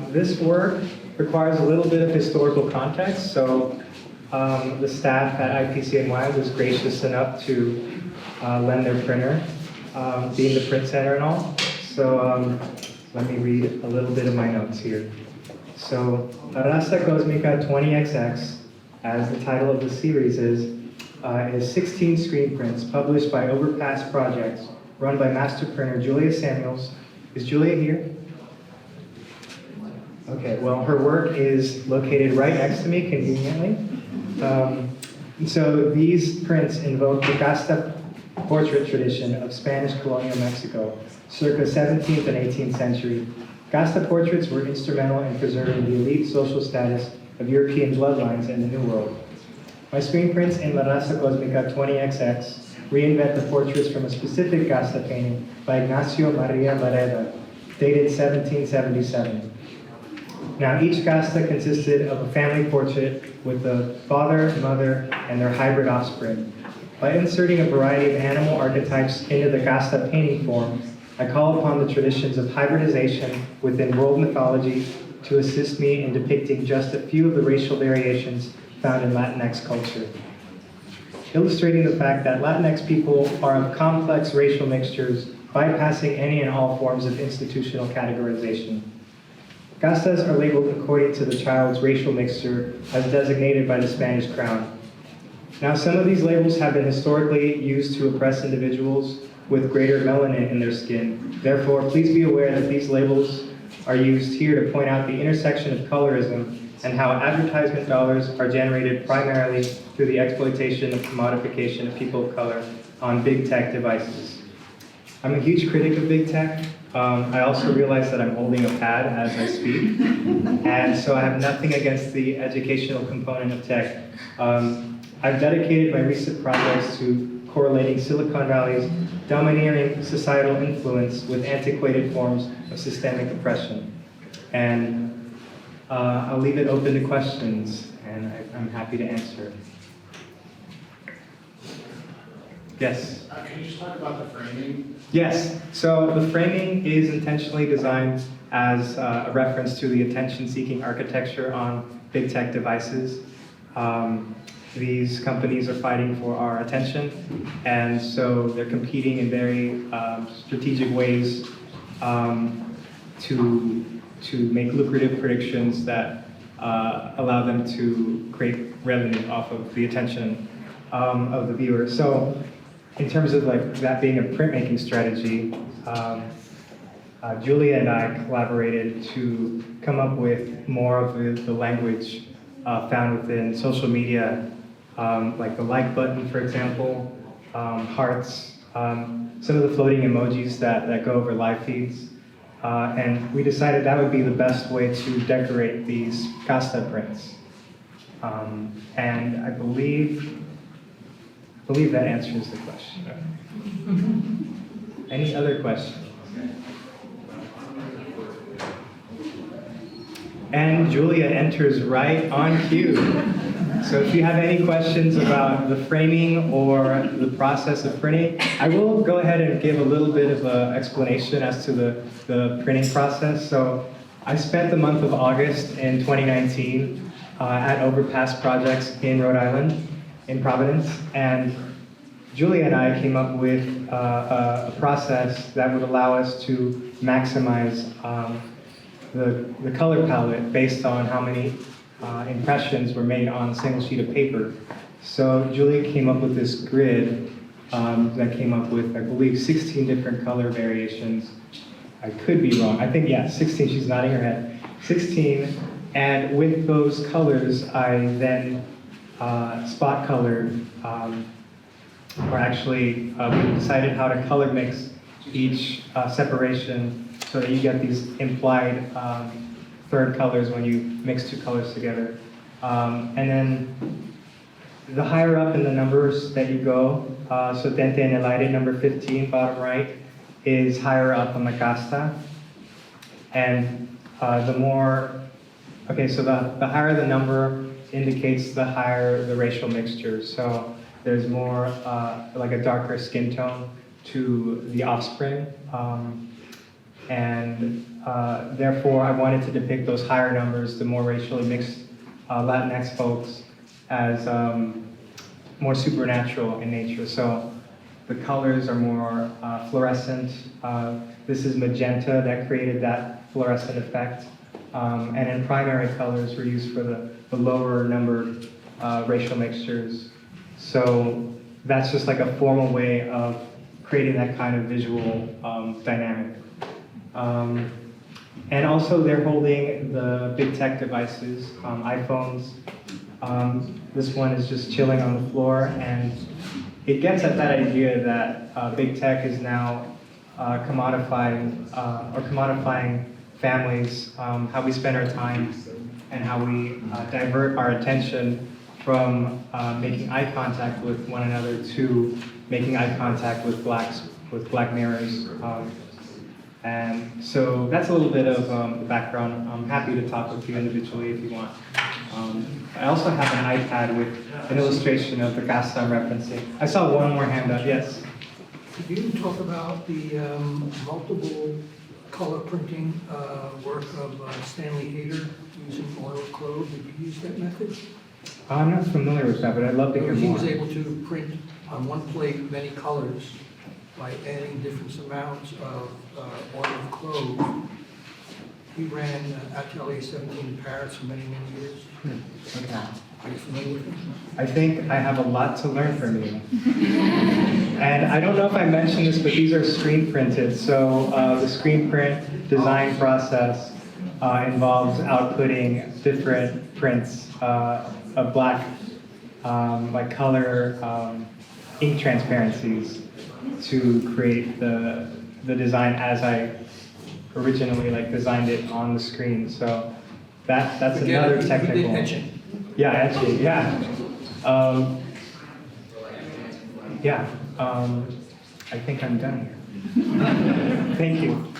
This work requires a little bit of historical context, so the staff at IPCNY was gracious enough to lend their printer, being the print center and all. So let me read a little bit of my notes here. So Raza Cosmica 20XX, as the title of the series is 16 screen prints published by Overpass Projects, run by master printer Julia Samuels. Is Julia here? Okay, well, her work is located right next to me, conveniently. So these prints invoke the casta portrait tradition of Spanish colonial Mexico, circa 17th and 18th century. Casta portraits were instrumental in preserving the elite social status of European bloodlines in the New World. My screen prints in La Raza Cosmica 20XX reinvent the portraits from a specific casta painting by Ignacio Maria Barreda, dated 1777. Now, each casta consisted of a family portrait with the father, mother, and their hybrid offspring. By inserting a variety of animal archetypes into the casta painting form, I call upon the traditions of hybridization within world mythology to assist me in depicting just a few of the racial variations found in Latinx culture, illustrating the fact that Latinx people are of complex racial mixtures, bypassing any and all forms of institutional categorization. Castas are labeled according to the child's racial mixture as designated by the Spanish crown. Now, some of these labels have been historically used to oppress individuals with greater melanin in their skin. Therefore, please be aware that these labels are used here to point out the intersection of colorism and how advertisement dollars are generated primarily through the exploitation of commodification of people of color on big tech devices. I'm a huge critic of big tech. I also realize that I'm holding a pad as I speak, and so I have nothing against the educational component of tech. I've dedicated my recent projects to correlating Silicon Valley's domineering societal influence with antiquated forms of systemic oppression. And I'll leave it open to questions, and I'm happy to answer. Yes? Can you just talk about the framing? Yes. So the framing is intentionally designed as a reference to the attention-seeking architecture on big tech devices. These companies are fighting for our attention, and so they're competing in very strategic ways to make lucrative predictions that allow them to create revenue off of the attention of the viewer. So in terms of like that being a printmaking strategy, Julia and I collaborated to come up with more of the language found within social media, like the like button, for example, hearts, some of the floating emojis that go over live feeds. And we decided that would be the best way to decorate these casta prints. And I believe that answers the question. Any other questions? And Julia enters right on cue. So if you have any questions about the framing or the process of printing, I will go ahead and give a little bit of an explanation as to the printing process. So I spent the month of August in 2019 at Overpass Projects in Rhode Island, in Providence, and Julia and I came up with a process that would allow us to maximize the color palette based on how many impressions were made on a single sheet of paper. So Julia came up with this grid that came up with, I believe, 16 different color variations. I could be wrong. I think, yeah, 16. She's nodding her head. 16. And with those colors, I then spot colored, or actually, we decided how to color mix each separation so that you get these implied third colors when you mix two colors together. And then the higher up in the numbers that you go, so Tente en el Aire, number 15, bottom right, is higher up on the casta. And the more, okay, so the higher the number indicates the higher the racial mixture. So there's more like a darker skin tone to the offspring. And therefore, I wanted to depict those higher numbers, the more racially mixed Latinx folks, as more supernatural in nature. So the colors are more fluorescent. This is magenta that created that fluorescent effect. And then primary colors were used for the lower numbered racial mixtures. So that's just like a formal way of creating that kind of visual dynamic. And also they're holding the big tech devices, iPhones. This one is just chilling on the floor, and it gets at that idea that big tech is now commodifying families, how we spend our time, and how we divert our attention from making eye contact with one another to making eye contact with black mirrors. And so that's a little bit of the background. I'm happy to talk with you individually if you want. I also have an iPad with an illustration of the gas I'm referencing. I saw one more hand up, yes? Could you talk about the multiple color printing work of Stanley Hayter using oil clove? Did you use that method? I'm not familiar with that, but I'd love to hear He more. was able to print on one plate many colors by adding different amounts of oil of clove. He ran Atelier 17 in Paris for many, many years. Okay. Are you familiar with him? I think I have a lot to learn from you. And I don't know if I mentioned this, but these are screen printed. So the screen print design process involves outputting different prints of black, like color, ink transparencies to create the design as I originally designed it on the screen. So that's Again, another he technical. did etching. Yeah, actually, yeah. I think I'm done here. Thank you.